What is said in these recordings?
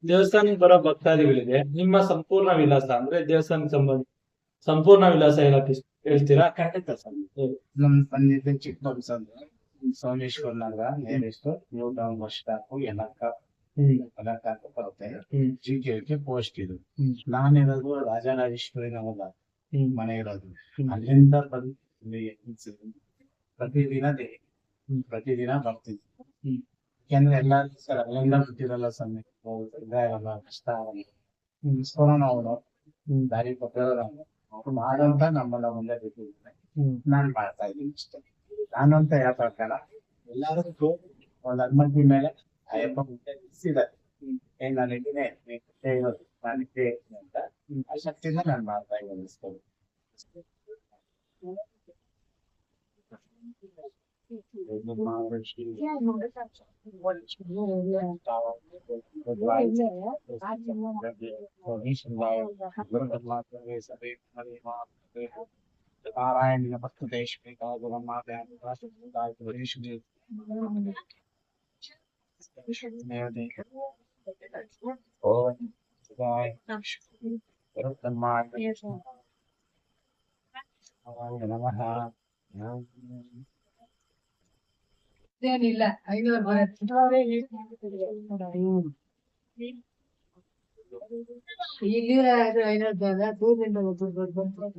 ದೇವಸ್ಥಾನಕ್ಕೆ ಬರೋ ಭಕ್ತಾದಿಗಳಿಗೆ ನಿಮ್ಮ ಸಂಪೂರ್ಣ ವಿಳಾಸ ಅಂದ್ರೆ ದೇವಸ್ಥಾನಕ್ಕೆ ಸಂಪೂರ್ಣ ವಿಳಾಸ ಹೇಳ್ತೀರಾ? ಖಂಡಿತ ಸರ್. ನಮ್ ಬಂದಿದ್ದ ಚಿಕ್ಕಬಳ್ಳಾಪುರ ಅಂದ್ರೆ Someshwara Nagar nearest new town bus stop Yelahanka ಬರುತ್ತೆ. ಜಿಕೆ ಪೋಸ್ಟ್ ಇದು. ನಾನಿರೋದು ರಾಜರಾಜೇಶ್ವರಿ ನಗರ ಮನೆ ಇರೋದು. ಅಲ್ಲಿಂದ ಬಂದು ಪ್ರತಿದಿನ ಬರ್ತೀನಿ. ಯಾಕಂದ್ರೆ ಎಲ್ಲಾರು ಸರ್ ಅಲ್ಲಿಂದ ಬಿಟ್ಟಿರಲ್ಲ ಸಮಯ ಇದಾಗಲ್ಲ, ಕಷ್ಟ ಆಗಲ್ಲ. ನಾವು ದಾರಿ ಅವ್ರು ಮಾಡೋಂತ ನಮ್ಮನ್ನ ಮುಂದೆ ಬಿಟ್ಟಿದ್ದಾರೆ. ನಾನ್ ಮಾಡ್ತಾ ಇದ್ದೀನಿ ಇಷ್ಟ. ನಾನು ಅಂತ ಹೇಳ್ತಾರ ಎಲ್ಲಾರು ಒಂದ್ ಹನುಮಂತಿ ಮೇಲೆ ಅಯ್ಯಪ್ಪ ಮುಂದೆ ನಿಲ್ಸಿದ್ದಾರೆ. ನಾನು ಇದ್ದೀನಿ ಅಂತ ಆ ಶಕ್ತಿಯಿಂದ ನಾನು ಮಾಡ್ತಾ ಇದ್ದೀನಿ. ನಾರಾಯಣ ಭಕ್ತೇಶ್ ನಮಃ. ಏನಿಲ್ಲ 500 ಇಲ್ಲಿ 500 ದೂರದಿಂದ ರೆಡಿ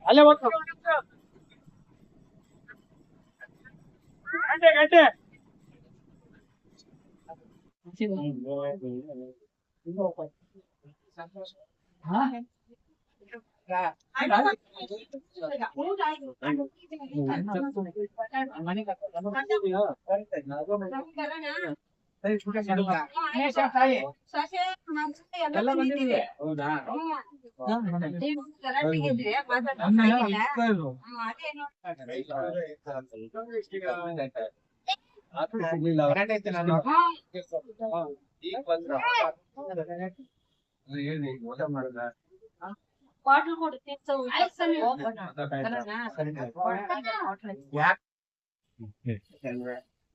ಅಲ್ಲೇ ಗಂಟೆ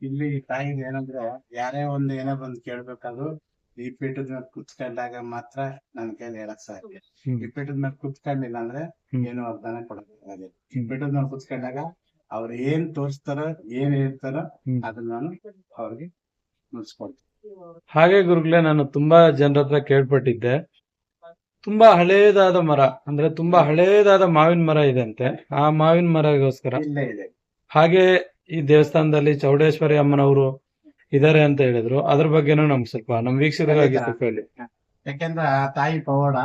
ಇಲ್ಲಿ ತಾಯಿಗೆ ಏನಂದ್ರೆ ಯಾರೇ ಒಂದ್ ಏನೋ ಬಂದ್ ಕೇಳ್ಬೇಕಾದ್ರು ಈ ಪೀಠದ ಮೇಲೆ ಕುತ್ಕೊಂಡಾಗ ಮಾತ್ರ ನನ್ ಕೈಲಿ ಹೇಳಕ್ ಸಾಧ್ಯ. ಈ ಪೀಠದ ಮೇಲೆ ಕುತ್ಕೊಂಡಿಲ್ಲ ಅಂದ್ರೆ ಏನು ಅರ್ಥನೇ ಕೊಡಕ್ಕಾಗಲ್ಲ. ಈ ಪೀಠದ ಮೇಲೆ ಕುತ್ಕೊಂಡಾಗ ಅವ್ರು ಏನ್ ತೋರಿಸ್ತಾರೋ ಏನ್ ಹೇಳ್ತಾರೋ ಅದನ್ನ ನಾನು ಅವ್ರಿಗೆ ಮುಗಿಸ್ಕೊಡ್ತೀನಿ. ಹಾಗೆ ಗುರುಗಳೇ, ನಾನು ತುಂಬಾ ಜನರ ಹತ್ರ ಕೇಳ್ಪಟ್ಟಿದ್ದೆ, ತುಂಬಾ ಹಳೇದಾದ ಮರ ಅಂದ್ರೆ ತುಂಬಾ ಹಳೇದಾದ ಮಾವಿನ ಮರ ಇದೆ ಅಂತೆ. ಆ ಮಾವಿನ ಮರಗೋಸ್ಕರ ಇಲ್ಲೇ ಇದೆ. ಹಾಗೆ ಈ ದೇವಸ್ಥಾನದಲ್ಲಿ ಚೌಡೇಶ್ವರಿ ಅಮ್ಮನವರು ಇದಾರೆ ಅಂತ ಹೇಳಿದ್ರು. ಅದ್ರ ಬಗ್ಗೆನೂ ನಮ್ಗೆ ಸ್ವಲ್ಪ ನಮ್ ವೀಕ್ಷಕರಿಗಾಗಿ ಸ್ವಲ್ಪ ಹೇಳಿ. ಯಾಕೆಂದ್ರೆ ಆ ತಾಯಿ ಪವಾಡ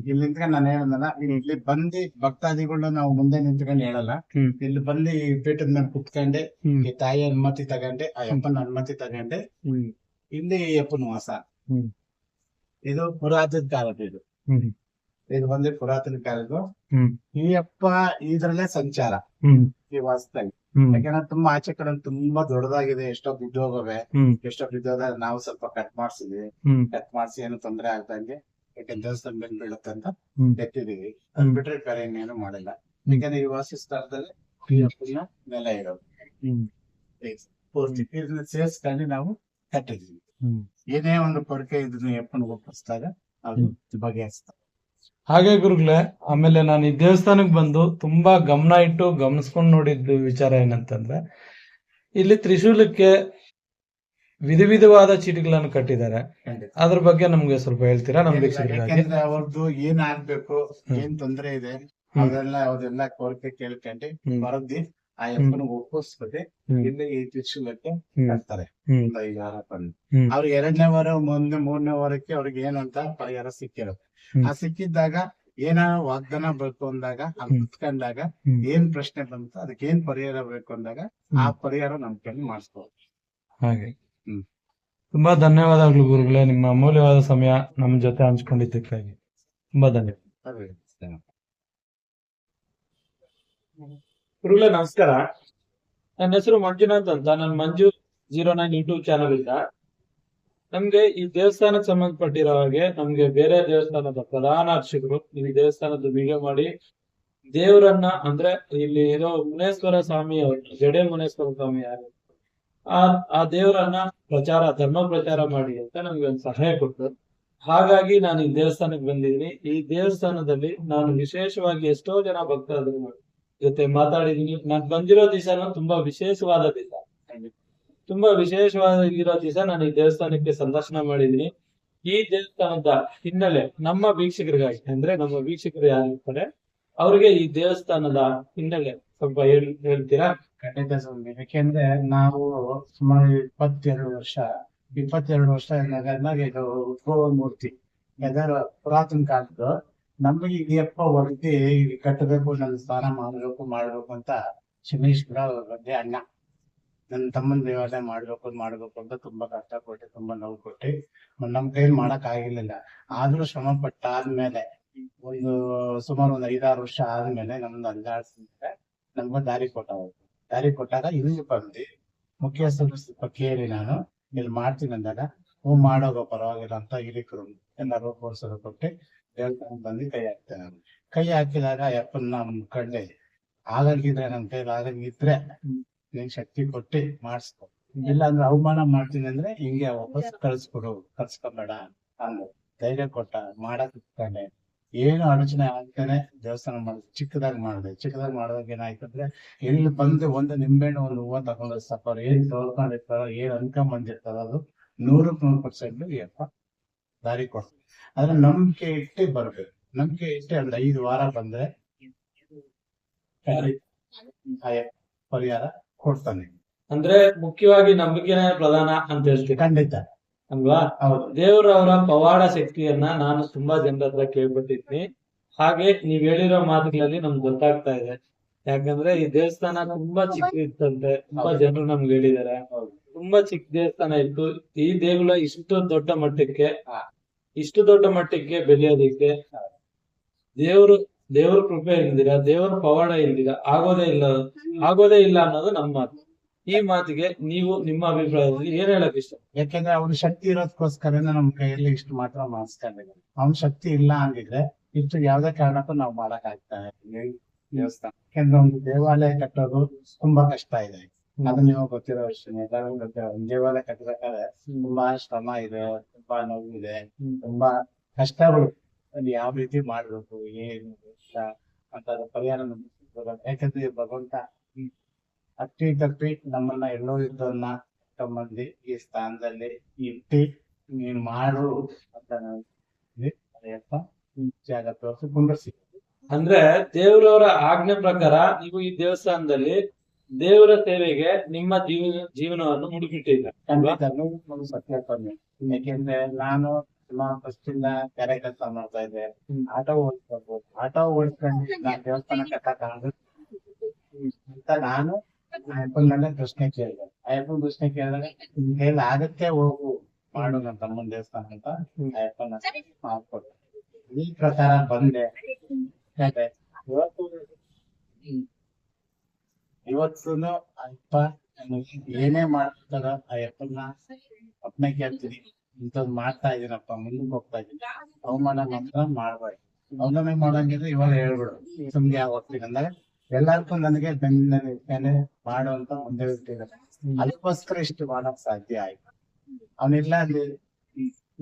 ಇಲ್ಲಿ ನಿಂತ್ಕೊಂಡು ನಾನು ಹೇಳಲ್ಲ. ಇಲ್ಲಿ ಬಂದು ಭಕ್ತಾದಿಗಳನ್ನ ನಾವು ಮುಂದೆ ನಿಂತ್ಕೊಂಡು ಹೇಳಲ್ಲ. ಇಲ್ಲಿ ಬಂದು ಈ ಪೀಠದ ಮೇಲೆ ಕುತ್ಕೊಂಡೆ ಈ ತಾಯಿ ಅನುಮತಿ ತಗೊಂಡೆ, ಆ ಅಪ್ಪನ ಅನುಮತಿ ತಗೊಂಡೆ ಇಲ್ಲಿ ಅಪ್ಪನ ವಾಸ. ಇದು ಪುರಾತನ ಕಾಲದ ಇದು ಬಂದು ಪುರಾತನ ಕಾಲದ್ದು. ಈ ಅಪ್ಪ ಇದ್ರಲ್ಲೇ ಸಂಚಾರ ಈ ವಾಸದಲ್ಲಿ. ಹ್ಮ್ ಯಾಕಂದ್ರೆ ತುಂಬಾ ಆಚೆ ಕಡೆ ತುಂಬಾ ದೊಡ್ಡದಾಗಿದೆ, ಎಷ್ಟೋ ಬಿದ್ದೋಗವೆ, ಹ್ಮ್ ಎಷ್ಟೋ ಬಿದ್ದೋದ ನಾವು ಸ್ವಲ್ಪ ಕಟ್ ಮಾಡ್ಸಿದ್ವಿ. ಹ್ಮ್ ಕಟ್ ಮಾಡ್ಸಿ ಏನು ತೊಂದ್ರೆ ಆಗ್ದಂಗೆ ಯಾಕೆ ದೇವಸ್ಥಾನ ಮೇಲೆ ಬೀಳುತ್ತೆ ಅಂತ ಹ್ಮ್ ಎತ್ತಿದೀವಿ. ಅದ್ ಬಿಟ್ರೆ ಬೇರೆ ಇನ್ನೇನು ಮಾಡಿಲ್ಲ. ಯಾಕಂದ್ರೆ ಈ ವಾಸಸ್ಥಳದಲ್ಲಿ ಅಯ್ಯಪ್ಪನ ನೆಲೆ ಇರೋದು ಹ್ಮ್ ಪೂರ್ತಿ ಇದನ್ನ ಸೇರಿಸ್ಕೊಂಡು ನಾವು ಕಟ್ಟಿದ್ವಿ. ಹ್ಮ್ ಏನೇ ಒಂದು ಕೊರಕೆ ಇದನ್ನ ಅಪ್ಪನ ಒಪ್ಪಿಸಿದಾಗ ಅದು ಬಗೆಹರಿಸ್ತಾರೆ. ಹಾಗೆ ಗುರುಗಳೇ, ಆಮೇಲೆ ನಾನು ಈ ದೇವಸ್ಥಾನಕ್ಕೆ ಬಂದು ತುಂಬಾ ಗಮನ ಇಟ್ಟು ಗಮನಿಸ್ಕೊಂಡು ನೋಡಿದ್ದು ವಿಚಾರ ಏನಂತಂದ್ರೆ, ಇಲ್ಲಿ ತ್ರಿಶೂಲಕ್ಕೆ ವಿಧವಾದ ಚೀಟಿಗಳನ್ನು ಕಟ್ಟಿದ್ದಾರೆ. ಖಂಡಿತ. ಅದ್ರ ಬಗ್ಗೆ ನಮ್ಗೆ ಸ್ವಲ್ಪ ಹೇಳ್ತೀರಾ ನಮ್ ವೀಕ್ಷಕರಿಗಾಗಿ? ಯಾಕೆಂದ್ರೆ ಅವ್ರದ್ದು ಏನ್ ಆಗ್ಬೇಕು, ಏನ್ ತೊಂದ್ರೆ ಇದೆ, ಅದೆಲ್ಲ ಕೋರಿಕೆ ಕೇಳ್ಕೊಂಡು ಬರದಿ ಆ ಅಪ್ಪನ ಒಪ್ಪಿಸ್ಬಿಟ್ಟು ಇಲ್ಲಿ ಈ ತ್ರಿಶೂಲಕ್ಕೆ ಕಟ್ತಾರೆ. ಒಂದು 5 ವಾರ ಬಂದು ಅವ್ರಿಗೆ 2ನೇ ವಾರ 3ನೇ ವಾರಕ್ಕೆ ಅವ್ರಿಗೆ ಏನು ಅಂತ ಪರಿಹಾರ ಸಿಕ್ಕಿರುತ್ತೆ. ಆ ಸಿಕ್ಕಿದ್ದಾಗ ಏನಾರ ವಾಗ್ದಾನ ಬೇಕು ಅಂದಾಗ ಅಲ್ಲಿ ಕುತ್ಕೊಂಡಾಗ ಏನ್ ಪ್ರಶ್ನೆ ಬಂತು, ಅದಕ್ಕೆ ಏನ್ ಪರಿಹಾರ ಬೇಕು ಅಂದಾಗ ಆ ಪರಿಹಾರ ನಮ್ ಕೈಲಿ ಮಾಡಿಸ್ಬೋದು. ಹಾಗೆ ತುಂಬಾ ಧನ್ಯವಾದಗಳು ಗುರುಗಳೇ, ನಿಮ್ಮ ಅಮೂಲ್ಯವಾದ ಸಮಯ ನಮ್ಮ ಜೊತೆ ಹಂಚ್ಕೊಂಡಿದ್ದಕ್ಕಾಗಿ ತುಂಬಾ ಧನ್ಯವಾದ. ಗುರುಗಳೇ ನಮಸ್ಕಾರ. ನನ್ನ ಹೆಸರು ಮಂಜುನಾಥ್ ಅಂತ. ನಾನು ಮಂಜು 09 ಯೂಟ್ಯೂಬ್ ಚಾನಲ್ ಇಂದ. ನಮ್ಗೆ ಈ ದೇವಸ್ಥಾನಕ್ಕೆ ಸಂಬಂಧಪಟ್ಟಿರೋ ಹಾಗೆ ನಮ್ಗೆ ಬೇರೆ ದೇವಸ್ಥಾನದ ಪ್ರಧಾನ ಅರ್ಚಕರು ಈ ದೇವಸ್ಥಾನದ ವಿಡಿಯೋ ಮಾಡಿ ದೇವರನ್ನ, ಅಂದ್ರೆ ಇಲ್ಲಿ ಇರೋ ಮುನೇಶ್ವರ ಸ್ವಾಮಿ ಅವರು, ಜಡೆ ಮುನೇಶ್ವರ ಸ್ವಾಮಿ ಯಾರು, ಆ ದೇವರನ್ನ ಧರ್ಮ ಪ್ರಚಾರ ಮಾಡಿ ಅಂತ ನಮ್ಗೆ ಒಂದು ಸಲಹೆ ಕೊಟ್ಟರು. ಹಾಗಾಗಿ ನಾನು ಈ ದೇವಸ್ಥಾನಕ್ಕೆ ಬಂದಿದ್ದೀನಿ. ಈ ದೇವಸ್ಥಾನದಲ್ಲಿ ನಾನು ವಿಶೇಷವಾಗಿ ಎಷ್ಟೋ ಜನ ಭಕ್ತರ ಜೊತೆ ಮಾತಾಡಿದೀನಿ. ನಾನು ಬಂದಿರೋ ದಿವಸ ತುಂಬಾ ವಿಶೇಷವಾದ ದಿವಸ, ತುಂಬಾ ವಿಶೇಷವಾಗಿರೋ ದಿವಸ ನಾನು ಈ ದೇವಸ್ಥಾನಕ್ಕೆ ಸಂದರ್ಶನ ಮಾಡಿದೀನಿ. ಈ ದೇವಸ್ಥಾನದ ಹಿನ್ನೆಲೆ ನಮ್ಮ ವೀಕ್ಷಕರಿಗಾಗಿ, ಅಂದ್ರೆ ನಮ್ಮ ವೀಕ್ಷಕರು ಯಾರಿರ್ತಾರೆ ಅವ್ರಿಗೆ ಈ ದೇವಸ್ಥಾನದ ಹಿನ್ನೆಲೆ ಸ್ವಲ್ಪ ಹೇಳ್ತೀರಾ? ಖಂಡಿತ ಸ್ವಾಮಿ. ಯಾಕೆಂದ್ರೆ ನಾವು ಸುಮಾರು 22 ವರ್ಷ ಇದು ಉದ್ಭವ ಮೂರ್ತಿ ಯಾವ್ದಾರ ಪುರಾತನ ಕಾಲದ್ದು. ನಮಗೆ ಇದೆಯಪ್ಪ ಹೊರತಿ ಕಟ್ಟಬೇಕು, ನನ್ನ ಸ್ನಾನ ಮಾಡ್ಬೇಕು ಅಂತ ಶನೇಶ್ವರ ಅವ್ರ ಬಗ್ಗೆ ಅಣ್ಣ ನನ್ನ ತಮ್ಮನ ದೇವಾಲಯ ಮಾಡ್ಬೇಕು ಅಂತ ತುಂಬಾ ಕಷ್ಟಪಟ್ಟು ತುಂಬಾ ನೋವು ಕೊಟ್ಟು ನಮ್ ಕೈಲಿ ಮಾಡಕ್ ಆಗಿರ್ಲಿಲ್ಲ. ಆದ್ರೂ ಶ್ರಮ ಪಟ್ಟಾದ್ಮೇಲೆ ಸುಮಾರು ಒಂದು 5-6 ವರ್ಷ ಆದ್ಮೇಲೆ ನಮ್ದು ಅಲ್ಲಾಡ್ಸಿದ್ರೆ ನಮ್ಗೆ ದಾರಿ ಕೊಟ್ಟಾಗ ಇಲ್ಲಿ ಬಂದು ಮುಖ್ಯಸ್ಥರು ಸ್ವಲ್ಪ ಕೇಳಿ ನಾನು ಇಲ್ಲಿ ಮಾಡ್ತೀನಿ ಅಂದಾಗ ಮಾಡೋಗ ಪರವಾಗಿಲ್ಲ ಅಂತ ಹಿರಿಕರು ಎಲ್ಲರೂ ಪ್ರೋತ್ಸಾಹ ಕೊಟ್ಟು ದೇವಸ್ಥಾನ ಬಂದು ಕೈ ಹಾಕಿದಾಗ ಅಪ್ಪನ ಕಂಡೆ ಆಗಂಗಿದ್ರೆ ನಮ್ ಕೈಲಿ ಆಗಂಗಿದ್ರೆ ನಿನ್ ಶಕ್ತಿ ಕೊಟ್ಟು ಮಾಡಿಸ್ಕೊ, ಇಲ್ಲ ಅಂದ್ರೆ ಅವಮಾನ ಮಾಡ್ತೀನಿ ಅಂದ್ರೆ ಹಿಂಗೆ ವಾಪಸ್ ಕಳ್ಸ್ಕೊಬೇಡ ಅಂದ್ರು. ಧೈರ್ಯ ಕೊಟ್ಟ ಮಾಡಕ್ ಇಟ್ಕೊಂಡೆ. ಏನು ಅಡಚಣೆ ಆಗ್ತಾನೆ ದೇವಸ್ಥಾನ ಚಿಕ್ಕದಾಗಿ ಮಾಡಿದಾಗ ಏನಾಯ್ತಂದ್ರೆ ಇಲ್ಲಿ ಬಂದು ಒಂದು ನಿಂಬೆಹಣ್ಣು ಒಂದು ಹೂವು ತಗೊಂಡು ಸಫರ್ ಏನ್ ತೊಳ್ಕೊಂಡಿರ್ತಾರೋ ಏನ್ ಅನ್ಕೊಂಡ್ ಬಂದಿರ್ತಾರ ಅದು 100% ಯಪ್ಪ ದಾರಿ ಕೊಡ್ತಾರೆ. ಆದ್ರೆ ನಂಬಿಕೆ ಇಟ್ಟು ಬರ್ಬೇಕು. ನಂಬಿಕೆ ಇಟ್ಟು ಒಂದು 5 ವಾರ ಬಂದ್ರೆ ಪರಿಹಾರ ಕೊಡ್ತಾನೆ. ಅಂದ್ರೆ ಮುಖ್ಯವಾಗಿ ನಂಬಿಕೆನೇ ಪ್ರಧಾನ ಅಂತ ಹೇಳ್ತೀವಿ. ಖಂಡಿತ ಅಲ್ವಾ? ಹೌದು. ದೇವರವರ ಪವಾಡ ಶಕ್ತಿಯನ್ನ ನಾನು ತುಂಬಾ ಜನರ ಹತ್ರ ಕೇಳ್ಬಿಟ್ಟಿದ್ನಿ. ಹಾಗೆ ನೀವ್ ಹೇಳಿರೋ ಮಾತುಗಳಲ್ಲಿ ನಮ್ಗೆ ಗೊತ್ತಾಗ್ತಾ ಇದೆ. ಯಾಕಂದ್ರೆ ಈ ದೇವಸ್ಥಾನ ತುಂಬಾ ಚಿಕ್ಕ ಇತ್ತಂತೆ, ತುಂಬಾ ಜನರು ನಮ್ಗೆ ಹೇಳಿದ್ದಾರೆ. ತುಂಬಾ ಚಿಕ್ಕ ದೇವಸ್ಥಾನ ಇತ್ತು. ಈ ದೇಗುಲ ಇಷ್ಟು ದೊಡ್ಡ ಮಟ್ಟಕ್ಕೆ ಬೆಳೆಯೋದಿಕ್ಕೆ ದೇವ್ರ ಕೃಪೆ ಇಲ್ದಿರ, ದೇವರ ಪವಾಡ ಇಲ್ದಿರ ಆಗೋದೇ ಇಲ್ಲ ಅನ್ನೋದು ನಮ್ಮ ಮಾತು. ಈ ಮಾತಿಗೆ ನೀವು ನಿಮ್ಮ ಅಭಿಪ್ರಾಯದಲ್ಲಿ ಏನ್ ಹೇಳಕ್ ಇಷ್ಟ? ಯಾಕೆಂದ್ರೆ ಅವ್ನ ಶಕ್ತಿ ಇರೋದಕ್ಕೋಸ್ಕರ ನಮ್ ಕೈಯಲ್ಲಿ ಇಷ್ಟು ಮಾತ್ರ ಮಾಡಿಸ್ಕೊಂಡಿಲ್ಲ. ಅವ್ನ ಶಕ್ತಿ ಇಲ್ಲ ಅಂದಿದ್ರೆ ಇಷ್ಟು ಯಾವ್ದೇ ಕಾರಣಕ್ಕೂ ನಾವು ಮಾಡಕ್ ಆಗ್ತಾ ದೇವಸ್ಥಾನ. ಯಾಕೆಂದ್ರೆ ಒಂದು ದೇವಾಲಯ ಕಟ್ಟೋದು ತುಂಬಾ ಕಷ್ಟ ಇದೆ. ಅದು ನೀವು ಗೊತ್ತಿರೋ ವಿಷಯ. ಎಲ್ಲರಿಗೂ ಗೊತ್ತಿರೋ ಒಂದು ದೇವಾಲಯ ಕಟ್ಟಬೇಕಾದ್ರೆ ತುಂಬಾ ಶ್ರಮ ಇದೆ, ತುಂಬಾ ನೋವಿದೆ, ತುಂಬಾ ಕಷ್ಟಗಳು. ಅಲ್ಲಿ ಯಾವ ರೀತಿ ಮಾಡ್ಬೇಕು, ಏನು ಅಂತ ಪರಿಹಾರ ಯಾಕಂದ್ರೆ ಭಗವಂತ ತಪ್ಪಿ ನಮ್ಮನ್ನ ಎಲ್ಲೋ ಇದ್ದವನ್ನ ತಮ್ಮಲ್ಲಿ ಈ ಸ್ಥಾನದಲ್ಲಿ ಇಟ್ಟು ನೀನು ಮಾಡು ಅಂತ ಜಾಗ ತೋರಿಸಿ ಕುಂಡ್ರಿಸಿ. ಅಂದ್ರೆ ದೇವರವರ ಆಜ್ಞೆ ಪ್ರಕಾರ ನೀವು ಈ ದೇವಸ್ಥಾನದಲ್ಲಿ ದೇವರ ಸೇವೆಗೆ ನಿಮ್ಮ ಜೀವನವನ್ನು ಮುಡುಪಿಟ್ಟಿದ್ದೀರ. ಸತ್ಯ ಕಮ್ಮಿ. ಯಾಕೆಂದ್ರೆ ನಾನು ಫಸ್ಟ್ ಇಂದ ಕೆರೆ ಕೆಲಸ ಮಾಡ್ತಾ ಇದ್ದೆ. ಆಟೋ ಓಡಿಸ್ಕೊಂಡು ನಾನು ದೇವಸ್ಥಾನ ಕಟ್ಟಕ್ ಅಂತ ನಾನು ಅಯ್ಯಪ್ಪನ ಪ್ರಶ್ನೆ ಕೇಳಿದೆ. ಅಯ್ಯಪ್ಪನ ಪ್ರಶ್ನೆ ಕೇಳಿದಾಗ ನಿನ್ ಕೈಲಿ ಆಗತ್ತೆ ಹೋಗು ಮಾಡು ನನ್ನ ತಮ್ಮನ ದೇವಸ್ಥಾನ ಅಂತ ಅಯ್ಯಪ್ಪನ ಮಾಡ್ಕೊಟ್ಟೆ. ಈ ಪ್ರಕಾರ ಬಂದೆ. ಇವತ್ತು ಇವತ್ತೂನು ಅಪ್ಪ ಏನೇ ಮಾಡ್ತಾರ ಆ ಅಪ್ಪನ ಅಪ್ಪನೇ ಕೇಳ್ತೀನಿ, ಇಂಥದ್ ಮಾಡ್ತಾ ಇದೀನಪ್ಪ, ಮುಂದಕ್ಕೆ ಹೋಗ್ತಾ ಇದೀನಿ, ಅವಮಾನ ಮಾತ್ರ ಮಾಡ್ಬಾರ್ದು. ಅವಮಾನ ಮಾಡಂಗಿದ್ರೆ ಇವಾಗ ಹೇಳ್ಬಿಡು, ಸುಮ್ಗೆ ಹೋಗ್ತೀನಿ ಅಂದಾಗ ಎಲ್ಲಾರ್ಗೂ ನನಗೆ ಬೆನ್ನೆ ಮಾಡುವಂತ ಒಂದೇ ವ್ಯಕ್ತಿ ಇದ್ದಾರೆ. ಅದಕ್ಕೋಸ್ಕರ ಇಷ್ಟು ಮಾಡಕ್ ಸಾಧ್ಯ ಆಯ್ತು. ಅವನಿಲ್ಲ ಅಲ್ಲಿ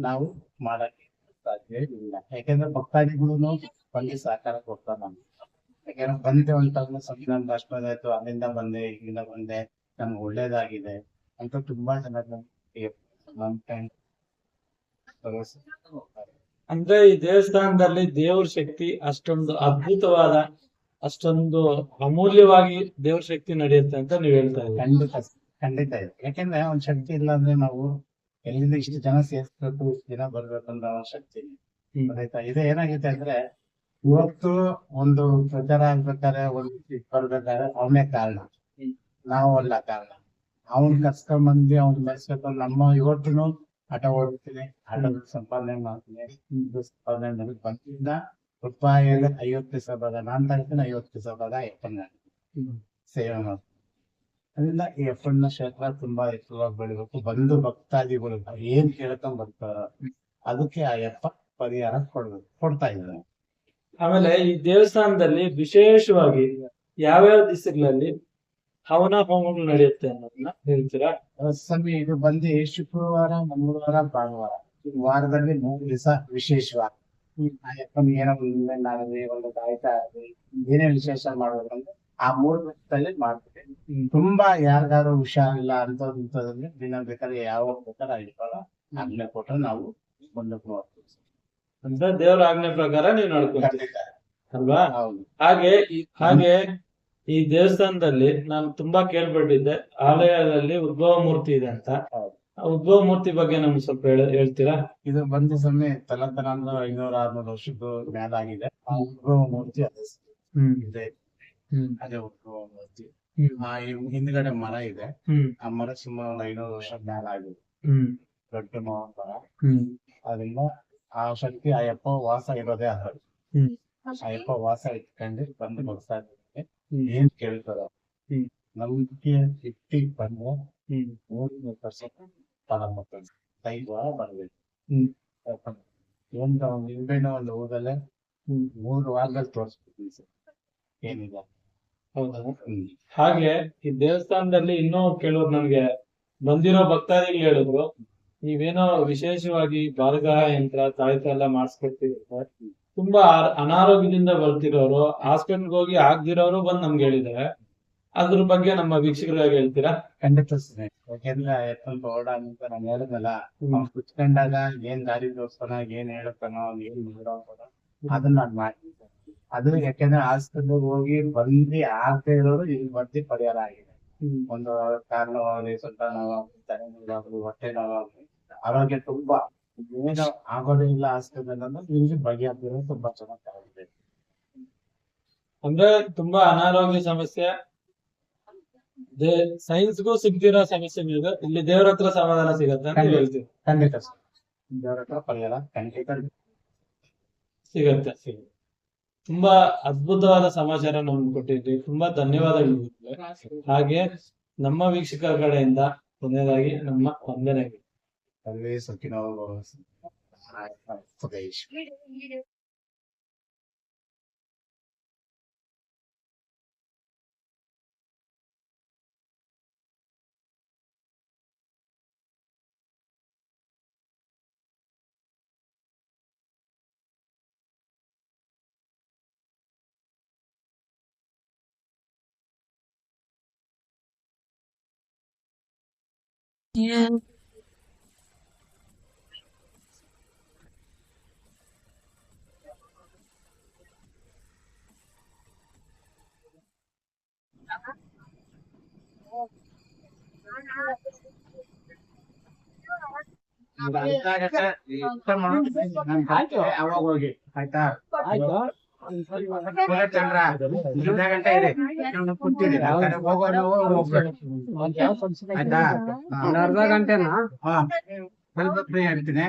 ನಾವು ಮಾಡಕ್ಕೆ ಸಾಧ್ಯ ಇಲ್ಲ. ಯಾಕೆಂದ್ರೆ ಭಕ್ತಾದಿಗಳು ಬಂದು ಸಹಕಾರ ಕೊಡ್ತಾರ ನಮ್ಗೆ. ಯಾಕಂದ್ರೆ ಬಂದೆ ಅಂತ ಸಂವಿಧಾನ ರಾಷ್ಟ್ರದ ಆಯ್ತು, ಅಲ್ಲಿಂದ ಬಂದೆ, ಇಲ್ಲಿಂದ ಬಂದೆ, ನಮ್ಗೆ ಒಳ್ಳೇದಾಗಿದೆ ಅಂತ ತುಂಬಾ ಜನ ಅಂದ್ರೆ ಈ ದೇವಸ್ಥಾನದಲ್ಲಿ ದೇವ್ರ ಶಕ್ತಿ ಅಷ್ಟೊಂದು ಅದ್ಭುತವಾದ, ಅಷ್ಟೊಂದು ಅಮೂಲ್ಯವಾಗಿ ದೇವ್ರ ಶಕ್ತಿ ನಡೆಯುತ್ತೆ ಅಂತ ನೀವ್ ಹೇಳ್ತಾ ಇದ್ದೀವಿ. ಖಂಡಿತ ಇದೆ. ಯಾಕೆಂದ್ರೆ ಒಂದ್ ಶಕ್ತಿ ಇಲ್ಲ ಅಂದ್ರೆ ನಾವು ಎಲ್ಲಿಂದ ಇಷ್ಟು ಜನ ಸೇರ್ಸ್ಬೇಕು, ಇಷ್ಟು ಜನ ಬರ್ಬೇಕಂದ್ರೆ ಒಂದ್ ಶಕ್ತಿ ಆಯ್ತಾ. ಇದು ಏನಾಗಿದೆ ಅಂದ್ರೆ ಇವತ್ತು ಒಂದು ಪ್ರಚಾರ ಆಗ್ಬೇಕಾದ್ರೆ ಒಂದು ಬರ್ಬೇಕಾದ್ರೆ ಅವನೇ ಕಾರಣ, ನಾವು ಅಲ್ಲ ಕಾರಣ. ಅವನ್ ಕರ್ಸ್ಕೊಂಡ್ ಅವ್ನ್ ಬೆಳೆಸ್ಬೇಕು. ನಮ್ಮ ಇವತ್ತು ಆಟ ಓಡ್ತೀನಿ, ಆಟದ ಸಂಪಾದನೆ ಮಾಡ್ತೀನಿ, ಸಂಪಾದನೆ ಬಂದಿಂದ ರೂಪಾಯಿಯಲ್ಲಿ 50 ಪೈಸೆ ಭಾಗ ನಾನ್ ತರ್ತೀನಿ, 50 ಪೈಸೆ ಭಾಗ ಅಪ್ಪನ ಸೇವೆ ಮಾಡ್ತೀನಿ. ಅದರಿಂದ ಈ ಅಪ್ಪನ ಕ್ಷೇತ್ರ ತುಂಬಾ ಎತ್ತರವಾಗಿ ಬೆಳಿಬೇಕು. ಬಂದು ಭಕ್ತಾದಿಗಳು ಏನ್ ಕೇಳ್ಕೊಂಡ್ ಬರ್ತಾರ ಅದಕ್ಕೆ ಆ ಅಪ್ಪ ಪರಿಹಾರ ಕೊಡ್ತಾ ಇದ್ದಾರೆ. ಆಮೇಲೆ ಈ ದೇವಸ್ಥಾನದಲ್ಲಿ ವಿಶೇಷವಾಗಿ ಯಾವ್ಯಾವ ದಿವಸಗಳಲ್ಲಿ ಹವನ ಹೋಮಗಳು ನಡೆಯುತ್ತೆ ಅನ್ನೋದನ್ನ ಹೇಳ್ತೀರಾ? ಸ್ವಾಮಿ, ಇದು ಬಂದು ಶುಕ್ರವಾರ, ಮಂಗಳವಾರ, ಭಾನುವಾರ, ವಾರದಲ್ಲಿ 3 ದಿವಸ ವಿಶೇಷವಾಗಿ ಆ ಅಪ್ಪನ ಏನೋ ಆಗಲಿ, ಒಂದು ಗಾಯಕ ಆಗಲಿ, ಏನೇ ವಿಶೇಷ ಮಾಡ್ಬೇಕಂದ್ರೆ ಆ 3 ದಿವಸದಲ್ಲಿ ಮಾಡ್ತೀವಿ. ತುಂಬಾ ಯಾರಿಗಾರು ಹುಷಾರಿಲ್ಲ ಅಂತದ್ ಇಂಥದ್ರಲ್ಲಿ ದಿನ ಬೇಕಾದ್ರೆ ಯಾವಾಗ ಬೇಕಾದ್ರೆ ಆಗಿರ್ತಾರ ಆಜ್ಞೆ ಕೊಟ್ರೆ ನಾವು ಮುಂದಕ್ಕೆ ನೋಡ್ತೀವಿ. ಅಂದ್ರೆ ದೇವರ ಆಜ್ಞೆ ಪ್ರಕಾರ ನೀವು ನಡ್ಕೊಂತೀರಿ ಅಲ್ವಾ? ಹೌದು. ಹಾಗೆ ಈ ದೇವಸ್ಥಾನದಲ್ಲಿ ನಾನು ತುಂಬಾ ಕೇಳ್ಪಟ್ಟಿದ್ದೆ, ಆಲಯದಲ್ಲಿ ಉದ್ಭವ ಮೂರ್ತಿ ಇದೆ ಅಂತ. ಉದ್ಭವ ಮೂರ್ತಿ ಬಗ್ಗೆ ನಮ್ಗೆ ಸ್ವಲ್ಪ ಹೇಳ್ತೀರಾ? ಇದು ಬಂದು ಸಮಯ ತಲತನ 500-600 ವರ್ಷದ್ದು ಮೇಲಾಗಿದೆ. ಆ ಉದ್ಭವ ಮೂರ್ತಿ ಇದೆ. ಅದೇ ಉದ್ಭವ ಮೂರ್ತಿ. ಹಿಂದ್ಗಡೆ ಮರ ಇದೆ. ಆ ಮರ ಸುಮಾರು 500 ವರ್ಷ ಮೇಲಾಗಿದೆ. ದೊಡ್ಡ ಮರ. ಅದರಿಂದ ಆ ಶಕ್ತಿ ಅಯ್ಯಪ್ಪ ವಾಸ ಇರೋದೇ ಅದು. ಅಯ್ಯಪ್ಪ ವಾಸ ಇಟ್ಕೊಂಡು ಬಂದು ಬರ್ತಾ ಇದ್ದಾರೆ. ಏನ್ ಕೇಳ್ತಾರ ನಮ್ಗೆ ಇಟ್ಟಿ ಬಂದ್ರೆ 3 ವರ್ಷ ಫಲ ಮಾಡ್ತಾರೆ. 5 ವಾರ ಬರ್ಬೇಕು. ಒಂದು ನಿಂಬೆಣ್ಣು ಒಂದು ಊರಲ್ಲೇ 3 ವಾರದಲ್ಲಿ ತೋರಿಸ್ಬಿಡ್ತೀನಿ ಸರ್ ಏನಿದೆ. ಹೌದಾ? ಹಾಗೆ ಈ ದೇವಸ್ಥಾನದಲ್ಲಿ ಇನ್ನೂ ಕೆಲವರು ನನ್ಗೆ ಬಂದಿರೋ ಭಕ್ತಾದಿಗಳು ಹೇಳಿದ್ರು, ನೀವೇನೋ ವಿಶೇಷವಾಗಿ ಬಾಲಗ್ರಹ ಯಂತ್ರ ತಾಯ್ತ ಎಲ್ಲ ಮಾಡಿಸ್ಕೊಡ್ತೀವಿ. ತುಂಬಾ ಅನಾರೋಗ್ಯದಿಂದ ಬರ್ತಿರೋರು, ಹಾಸ್ಪಿಟಲ್ಗೆ ಹೋಗಿ ಆಗ್ದಿರೋರು ಬಂದು ನಮ್ಗೆ ಹೇಳಿದ್ದಾರೆ. ಅದ್ರ ಬಗ್ಗೆ ನಮ್ಮ ವೀಕ್ಷಕರಾಗಿ ಹೇಳ್ತೀರಾ? ಖಂಡಿತ ಸರ್. ಯಾಕೆಂದ್ರೆ ಸ್ವಲ್ಪ ಓಡ ಅಂತ ನಾನು ಹೇಳಿದ್ನಲ್ಲ, ಅವ್ನು ಕುತ್ಕೊಂಡಾಗ ಏನ್ ದಾರಿ ತೋರ್ಸ್ತಾನ, ಏನ್ ಹೇಳ್ತಾನೋ, ಏನ್ ಮಾಡೋಣ ಅದನ್ನ ನಾನ್ ಮಾಡ್ತೀನಿ. ಅದು ಯಾಕೆಂದ್ರೆ ಹಾಸ್ಪಿಟಲ್ ಹೋಗಿ ಬಂದು ಆಗದೆ ಇರೋರು ಇಲ್ಲಿ ಬಂದು ಪರಿಹಾರ ಆಗಿದೆ. ಒಂದು ಕಾಲು ನೋವಾಗಲಿ, ಸ್ವಲ್ಪ ನೋವಾಗಲಿ, ತಲೆ ನೋವಾಗಲಿ, ಹೊಟ್ಟೆ ನೋವಾಗಲಿ, ಆರೋಗ್ಯ ತುಂಬಾ ಏನು ಆಗೋದೇ ಇಲ್ಲ ಹಾಸ್ಪಿಟಲ್ ಅಂದ್ರೆ ಇಲ್ಲಿ ಬಗೆಹರಿದಿರೋ ತುಂಬಾ ಚೆನ್ನಾಗಿದೆ. ಅಂದ್ರೆ ತುಂಬಾ ಅನಾರೋಗ್ಯ ಸಮಸ್ಯೆ, ಸೈನ್ಸ್ಗೂ ಸಿಗ್ದಿರೋ ಸಮಸ್ಯೆ ಇಲ್ಲಿ ದೇವ್ರ ಹತ್ರ ಸಮಾಧಾನ ಸಿಗತ್ತೆ ಅಂತ ಹೇಳ್ತೀವಿ. ಖಂಡಿತ ದೇವ್ರ ಹತ್ರ ಪರಿಹಾರ ಖಂಡಿತ ಸಿಗತ್ತೆ. ತುಂಬಾ ಅದ್ಭುತವಾದ ಸಮಾಚಾರ ನಮ್ಗೆ ಕೊಟ್ಟಿದ್ವಿ. ತುಂಬಾ ಧನ್ಯವಾದಗಳು. ಹಾಗೆ ನಮ್ಮ ವೀಕ್ಷಕರ ಕಡೆಯಿಂದ ಕೊನೆಯದಾಗಿ ನಮ್ಮ ವಂದನೆಗಳು. ಸರ್ವೇ ಸುಖಿನೋ ಭವಂತು. ಅವಾಗ ಹೋಗಿ ಆಯ್ತಾ? ಚಂದ್ರ 1 ಗಂಟೆ ಇದೆ ಕೂತಿರಿ ಹೋಗೋದು ಆಯ್ತಾ? 1/2 ಗಂಟೆನಾ? ಸ್ವಲ್ಪ ಫ್ರೀ ಆಗ್ತೀನಿ,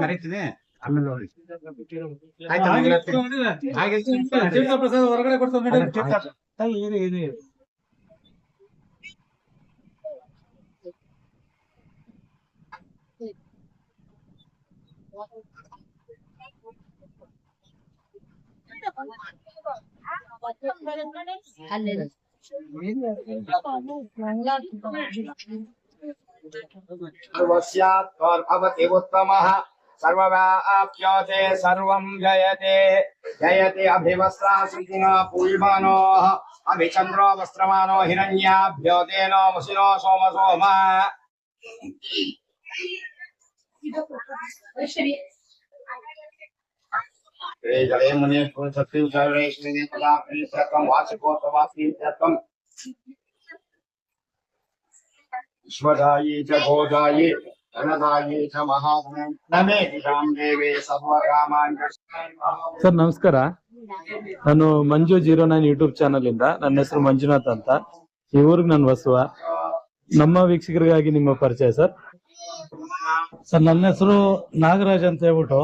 ಕರಿತೀನಿ, ಆಮೇಲೆ ನೋಡಿ ಆಯ್ತಾ? ಹಾಗೆ ಹೊರಗಡೆ ಕೊಡ್ತಾರೆ. सर्वस्यात्मभवति उत्तमः सर्वव्याप्योते सर्वं जयते जयते अभिवस्त्रासुखिनो पूल्मानोः अभिचन्द्रो वस्त्रमानो हिरण्याभ्योतेनो वसिनो सोमसोमा जले मुने सत्यं सर्वेश्वरी तदा प्रीत्यर्थं वाचिकोत्तमाप्रीत्यर्थं विश्वदायी च भोजायी धनदायी च महाधनं नमे दिशां देवे सर्वकामान् ಸರ್ ನಮಸ್ಕಾರ. ನಾನು ಮಂಜು 09 ಯೂಟ್ಯೂಬ್ ಚಾನಲ್ ಇಂದ, ನನ್ನ ಹೆಸರು ಮಂಜುನಾಥ್ ಅಂತ. ಈ ಊರಿಗೆ ನಾನು ವಸುವ. ನಮ್ಮ ವೀಕ್ಷಕರಿಗಾಗಿ ನಿಮ್ಮ ಪರಿಚಯ ಸರ್. ಸರ್ ನನ್ನ ಹೆಸರು ನಾಗರಾಜ್ ಅಂತ ಹೇಳ್ಬಿಟ್ಟು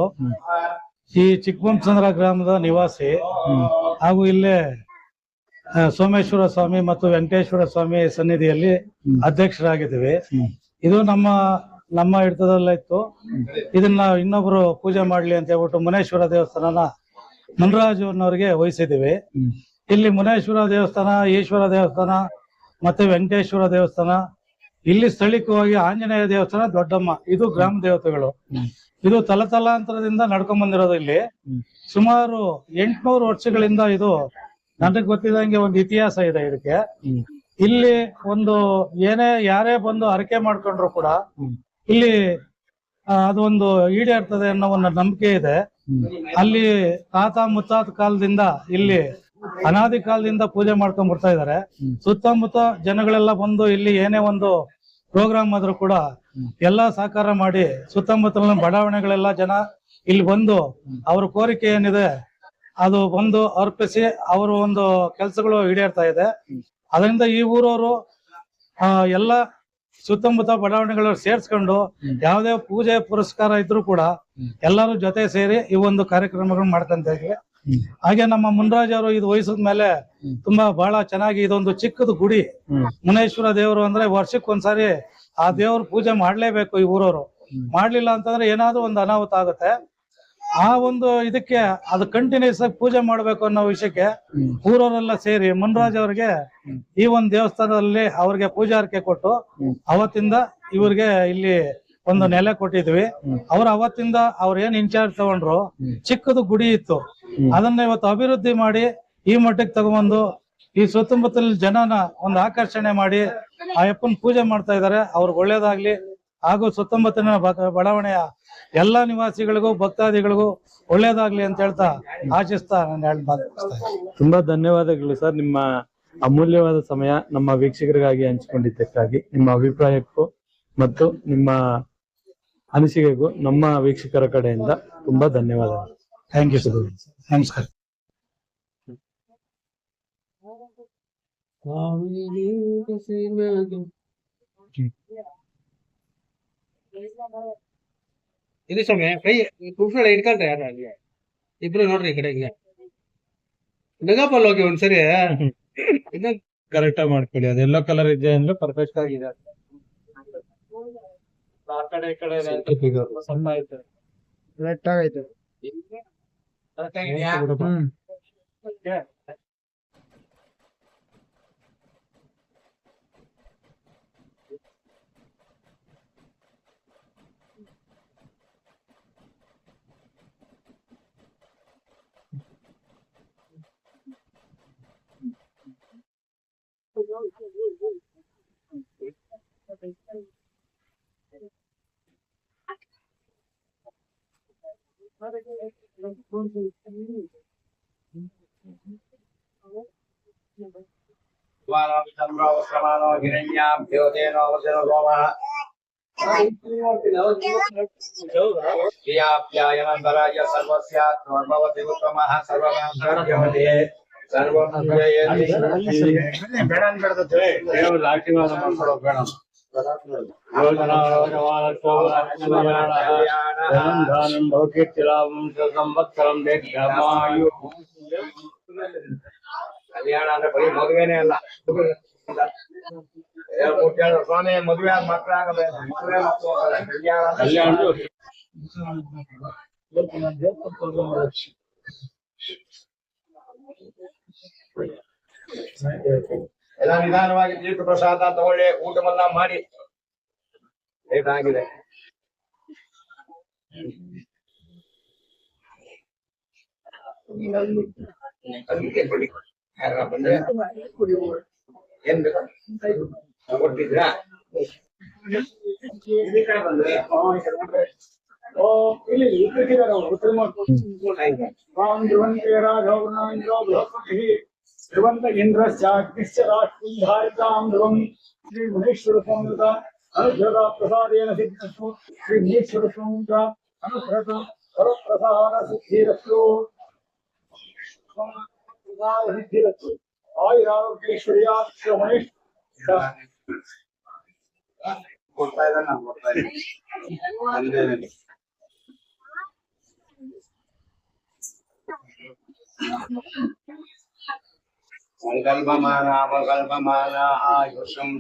ಈ ಚಿಕ್ಕಬೊಮ್ಮಸಂದ್ರ ಗ್ರಾಮದ ನಿವಾಸಿ ಹಾಗೂ ಇಲ್ಲೇ ಸೋಮೇಶ್ವರ ಸ್ವಾಮಿ ಮತ್ತು ವೆಂಕಟೇಶ್ವರ ಸ್ವಾಮಿ ಸನ್ನಿಧಿಯಲ್ಲಿ ಅಧ್ಯಕ್ಷರಾಗಿದ್ದೀವಿ. ಇದು ನಮ್ಮ ಹಿಡಿತದಲ್ಲಿತ್ತು. ಇದನ್ನ ಇನ್ನೊಬ್ರು ಪೂಜೆ ಮಾಡ್ಲಿ ಅಂತ ಹೇಳ್ಬಿಟ್ಟು ಮುನೇಶ್ವರ ದೇವಸ್ಥಾನನ ಮುನ್ರಾಜು ಅನ್ನೋರಿಗೆ ವಹಿಸಿದ್ದೀವಿ. ಇಲ್ಲಿ ಮುನೇಶ್ವರ ದೇವಸ್ಥಾನ, ಈಶ್ವರ ದೇವಸ್ಥಾನ ಮತ್ತೆ ವೆಂಕಟೇಶ್ವರ ದೇವಸ್ಥಾನ, ಇಲ್ಲಿ ಸ್ಥಳೀಯವಾಗಿ ಆಂಜನೇಯ ದೇವಸ್ಥಾನ, ದೊಡ್ಡಮ್ಮ, ಇದು ಗ್ರಾಮ ದೇವತೆಗಳು. ಇದು ತಲತಲಾಂತರದಿಂದ ನಡ್ಕೊಂಡ್ ಬಂದಿರೋದು. ಇಲ್ಲಿ ಸುಮಾರು 800 ವರ್ಷಗಳಿಂದ ಇದು ನನಗೆ ಗೊತ್ತಿದಂಗೆ ಒಂದು ಇತಿಹಾಸ ಇದೆ ಇದಕ್ಕೆ. ಇಲ್ಲಿ ಒಂದು ಯಾರೇ ಬಂದು ಹರಕೆ ಮಾಡ್ಕೊಂಡ್ರು ಕೂಡ ಇಲ್ಲಿ ಅದೊಂದು ಈಡೇರ್ತದೆ ಅನ್ನೋ ಒಂದು ನಂಬಿಕೆ ಇದೆ. ಅಲ್ಲಿ ತಾತ ಮುತ್ತಾತ ಕಾಲದಿಂದ ಇಲ್ಲಿ ಅನಾದಿ ಕಾಲದಿಂದ ಪೂಜೆ ಮಾಡ್ಕೊಂಡ್ ಬರ್ತಾ ಇದಾರೆ. ಸುತ್ತಮುತ್ತ ಜನಗಳೆಲ್ಲ ಬಂದು ಇಲ್ಲಿ ಏನೇ ಒಂದು ಪ್ರೋಗ್ರಾಮ್ ಆದ್ರೂ ಕೂಡ ಎಲ್ಲಾ ಸಹಕಾರ ಮಾಡಿ ಸುತ್ತಮುತ್ತಲಿನ ಬಡಾವಣೆಗಳೆಲ್ಲ ಜನ ಇಲ್ಲಿ ಬಂದು ಅವ್ರ ಕೋರಿಕೆ ಏನಿದೆ ಅದು ಬಂದು ಅರ್ಪಿಸಿ ಅವರ ಒಂದು ಕೆಲಸಗಳು ಈಡೇರ್ತಾ ಇದೆ. ಅದರಿಂದ ಈ ಊರವರು ಎಲ್ಲ ಸುತ್ತಮುತ್ತ ಬಡಾವಣೆಗಳು ಸೇರ್ಸ್ಕೊಂಡು ಯಾವ್ದೇ ಪೂಜೆ ಪುರಸ್ಕಾರ ಇದ್ರೂ ಕೂಡ ಎಲ್ಲರೂ ಜೊತೆ ಸೇರಿ ಈ ಒಂದು ಕಾರ್ಯಕ್ರಮಗಳು ಮಾಡ್ಕೊಂತ ಇದ್ವಿ. ಹಾಗೆ ನಮ್ಮ ಮುನ್ರಾಜ್ ಅವರು ಇದು ವಹಿಸಿದ ಮೇಲೆ ತುಂಬಾ ಬಹಳ ಚೆನ್ನಾಗಿ ಇದೊಂದು ಚಿಕ್ಕದು ಗುಡಿ. ಮುನೇಶ್ವರ ದೇವರು ಅಂದ್ರೆ ವರ್ಷಕ್ಕೊಂದ್ಸಾರಿ ಆ ದೇವ್ರ ಪೂಜೆ ಮಾಡ್ಲೇಬೇಕು ಈ ಊರವರು. ಮಾಡ್ಲಿಲ್ಲ ಅಂತಂದ್ರೆ ಏನಾದ್ರೂ ಒಂದು ಅನಾಹುತ ಆಗುತ್ತೆ. ಆ ಒಂದು ಇದಕ್ಕೆ ಅದು ಕಂಟಿನ್ಯೂಸ್ ಆಗಿ ಪೂಜೆ ಮಾಡ್ಬೇಕು ಅನ್ನೋ ವಿಷಯಕ್ಕೆ ಊರವರೆಲ್ಲ ಸೇರಿ ಮುನ್ರಾಜ್ ಅವ್ರಿಗೆ ಈ ಒಂದು ದೇವಸ್ಥಾನದಲ್ಲಿ ಅವ್ರಿಗೆ ಪೂಜಾರ್ಕೆ ಕೊಟ್ಟು ಅವತ್ತಿಂದ ಇವ್ರಿಗೆ ಇಲ್ಲಿ ಒಂದು ನೆಲೆ ಕೊಟ್ಟಿದ್ವಿ. ಅವ್ರು ಅವತ್ತಿಂದ ಅವ್ರ ಏನ್ ಇನ್ಚಾರ್ಜ್ ತಗೊಂಡ್ರು, ಚಿಕ್ಕದು ಗುಡಿ ಇತ್ತು, ಅದನ್ನ ಇವತ್ತು ಅಭಿವೃದ್ಧಿ ಮಾಡಿ ಈ ಮಟ್ಟಕ್ಕೆ ತಗೊಂಡ್ಬಂದು ಈ ಸುತ್ತಮುತ್ತಲ ಜನನ ಒಂದು ಆಕರ್ಷಣೆ ಮಾಡಿ ಆ ಯಪ್ಪನ್ ಪೂಜೆ ಮಾಡ್ತಾ ಇದಾರೆ. ಅವ್ರಿಗೆ ಒಳ್ಳೇದಾಗ್ಲಿ. ಹಾಗೂ ಸುತ್ತಮುತ್ತಲಿನ ಬಡಾವಣೆಯ ಎಲ್ಲಾ ನಿವಾಸಿಗಳಿಗೂ ಭಕ್ತಾದಿಗಳಿಗೂ ಒಳ್ಳೇದಾಗ್ಲಿ ಅಂತ ಹೇಳ್ತಾ ಆಶಿಸ್ತಾ ನಾನು ತುಂಬಾ ಧನ್ಯವಾದಗಳು ಸರ್. ನಿಮ್ಮ ಅಮೂಲ್ಯವಾದ ಸಮಯ ನಮ್ಮ ವೀಕ್ಷಕರಿಗಾಗಿ ಹಂಚಿಕೊಂಡಿದ್ದಕ್ಕಾಗಿ ನಿಮ್ಮ ಅಭಿಪ್ರಾಯಕ್ಕೂ ಮತ್ತು ನಿಮ್ಮ ಅನಿಸಿಕೆಗೂ ನಮ್ಮ ವೀಕ್ಷಕರ ಕಡೆಯಿಂದ ತುಂಬಾ ಧನ್ಯವಾದಗಳು. Thank you sir. ನಮಸ್ಕಾರ. ಇದು ಸಮಯ ಕೈ ಕುಫ್ರಳ ಇಟ್ಕೊಳ್ರಿ ಯಾರು ಅಲ್ಲಿ ಇಬ್ರು ನೋಡ್ರಿ ಈ ಕಡೆ ಹಿಂಗೆ ನಗಪಲ್ ಹೋಗಿ ಒಂದ್ಸರಿ ಕರೆಕ್ಟ್ ಆಗಿ ಮಾಡ್ಕೊಳ್ಳಿ. ಅದು ಎಲ್ಲೋ ಕಲರ್ ಇದೆ ಅಂದ್ರೆ ಪರ್ಫೆಕ್ಟ್ ಆಗಿದೆ. ಆ ಕಡೆ ಈ ಕಡೆ ಸಣ್ಣ ಐತೆ, ಕರೆಕ್ಟ್ ಆಗೈತೆ. चंद्रो हिरण्याभ्योतेनो वसिनो सोमः व्याप्यायनन्तराय सर्वस्यात् भवति उत्तमः सर्वकामसाध्यमते सर्वं जयति बेडन बेडते ದೇವರ ಆಶೀರ್ವಾದ ಮಾಡ್ಕೊಳ್ಳೋ ಬೇಡ ದಾನಂ ಭೌತಿಲಾಭಂ ಸಂವತ್ಸರಂ ದೀರ್ಘಮಾಯು. ಕಲ್ಯಾಣ ಅಂದ್ರೆ ಬರೀ ಮದುವೆನೇ ಅಲ್ಲ, ಸ್ವಾಮಿ ಮದುವೆ ಆದ ಮಕ್ಕಳಾಗಬೇಕು, ಮದುವೆ ಮಕ್ಕಳು ಕಲ್ಯಾಣ ಎಲ್ಲ ನಿಧಾನವಾಗಿ ತೀರ್ಥ ಪ್ರಸಾದ ತಗೊಳ್ಳಿ, ಊಟವನ್ನ ಮಾಡಿ. ಲೇಟ್ ಆಗಿದೆ. ಅದಕ್ಕೆ ಕೊಡಿ. ಯಾರನ್ನ ಬಂದ್ರೆ ಏನ್ ಬೇಕು ಕೊಟ್ಟಿದ್ರಾ? ಈ ಕಡೆ ಬಂದ್ರೆ ಧ್ರುವಂತ ಇಂದ್ರಶ್ಚಾಗ್ನಿಶ್ಚ ರಾಷ್ಟ್ರೀಧಾರಿತಾಂ ಧ್ರುವಂ ಶ್ರೀ ಮಹೇಶ್ವರ ಸ್ವಾಮಿತ ಅನುಗ್ರಹ ಪ್ರಸಾದೇನ ಸಿದ್ಧಸ್ತು ಶ್ರೀ ಮಹೇಶ್ವರ ಸ್ವಾಮಿತ ಅನುಗ್ರಹ ಪರಪ್ರಸಾದ ಸಿದ್ಧಿರಸ್ತು ಸಿದ್ಧಿರಸ್ತು ಆಯುರಾರೋಗ್ಯೇಶ್ವರ್ಯ ಶ್ರೀ ಮಹೇಶ್ವರ ಕೊಡ್ತಾ ಇದ್ದಾನೆ, ನಾನು ಕೊಡ್ತಾ ಇದ್ದೀನಿ. ಸಂಕಲ್ಪಮಾನ ಆಯುಷಂ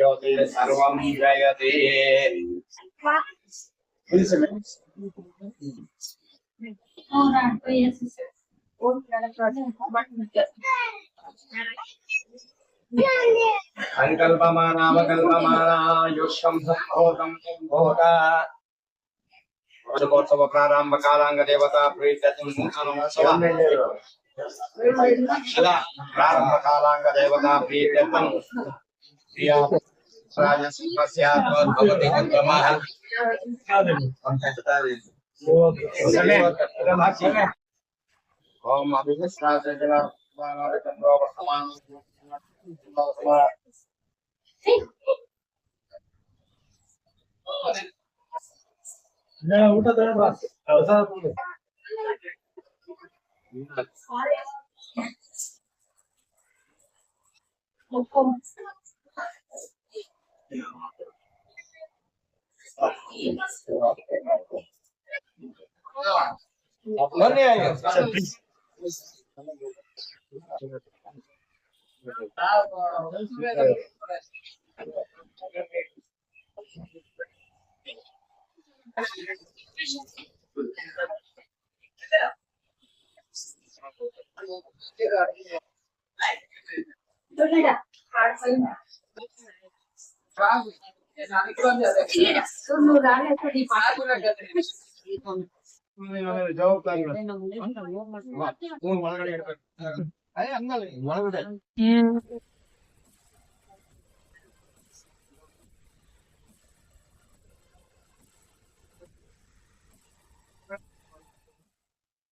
ನೋಡಿ ಸರ್ವಂ ಜಯತೆ. ಸಂಕಲ್ಪಮಾನಾವಕಲ್ಪಮಾನಾಯುಷ್ಯಂ ಸಂಭೋಗಂ ಸಂಭೋಗ ವಾರ್ಷಿಕೋತ್ಸವ ಪ್ರಾರಂಭ ಕಾಲಾಂಗ ದೇವತಾ ಪ್ರೀತ್ಯರ್ಥಂ ಪ್ರಾರಂಭ ಕಾಲಾಂಗ ದೇವತಾ ಪ್ರೀತ್ಯರ್ಥಂ ರಾಜಸ್ಯಾತ್ಮಭವತಿ ಉತ್ತಮಃ. ಓಂ ಅಭಿವಿಶ್ವಾಸಜನ ಚಂದ್ರೋ ವರ್ತಮಾನ ಊಟ ಬನ್ನಿ. ಜವಾಬ್ದಾರಿಗಳು ಒಳಗಡೆ ಇರ್ಬೇಕು. ಒಳಗಡೆ